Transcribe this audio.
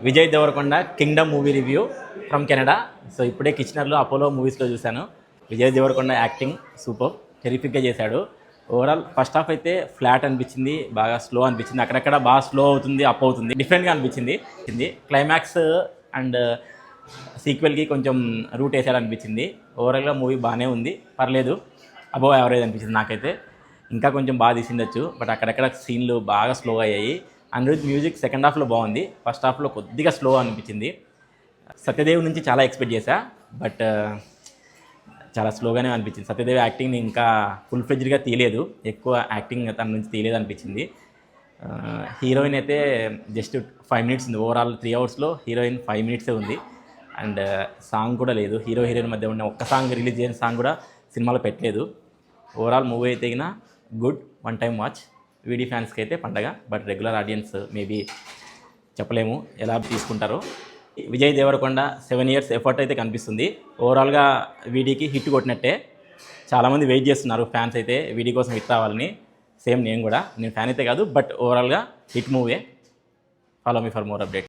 Vijay Deverakonda Kingdom movie review from Canada. So ఇప్పుడే కిచెనర్లో Apollo మూవీస్లో చూశాను. విజయ్ దేవరకొండ యాక్టింగ్ సూపర్, టెరిఫిక్గా చేశాడు. ఓవరాల్ ఫస్ట్ హాఫ్ అయితే ఫ్లాట్ అనిపించింది, బాగా స్లో అనిపించింది, అక్కడక్కడ బాగా స్లో అవుతుంది, అప్ అవుతుంది, డిఫరెంట్గా అనిపించింది. క్లైమాక్స్ అండ్ సీక్వెల్కి కొంచెం రూట్ వేసాడు అనిపించింది. ఓవరాల్గా మూవీ బాగానే ఉంది, పర్లేదు, అబోవ్ యావరేజ్ అనిపించింది నాకైతే. ఇంకా కొంచెం బాగా తీసిండొచ్చు, బట్ అక్కడక్కడ సీన్లు బాగా స్లో అయ్యాయి. అనిరుద్ మ్యూజిక్ సెకండ్ హాఫ్లో బాగుంది, ఫస్ట్ హాఫ్లో కొద్దిగా స్లో అనిపించింది. సత్యదేవ్ నుంచి చాలా ఎక్స్పెక్ట్ చేశా, బట్ చాలా స్లోగానే అనిపించింది. సత్యదేవ్ యాక్టింగ్ని ఇంకా ఫుల్ ఫ్లెడ్జ్డ్గా తీయలేదు, ఎక్కువ యాక్టింగ్ తన నుంచి తీయలేదు అనిపించింది. హీరోయిన్ అయితే జస్ట్ 5 minutes ఉంది. ఓవరాల్ 3 hours హీరోయిన్ 5 minutes ఉంది. అండ్ సాంగ్ కూడా లేదు, హీరో హీరోయిన్ మధ్య ఉన్న ఒక్క సాంగ్, రిలీజ్ చేయని సాంగ్ కూడా సినిమాలో పెట్టలేదు. ఓవరాల్ మూవీ అయితే good, one time watch. VD ఫ్యాన్స్కి అయితే పండగ, బట్ రెగ్యులర్ ఆడియన్స్ మేబీ చెప్పలేము ఎలా తీసుకుంటారో. విజయ్ దేవరకొండ 7 years ఎఫర్ట్ అయితే కనిపిస్తుంది. ఓవరాల్గా వీడీకి హిట్ కొట్టినట్టే. చాలామంది వెయిట్ చేస్తున్నారు ఫ్యాన్స్ అయితే వీడీ కోసం హిట్ రావాలని. సేమ్ నేను ఫ్యాన్ అయితే కాదు, బట్ ఓవరాల్గా hit movie. Follow me for more update.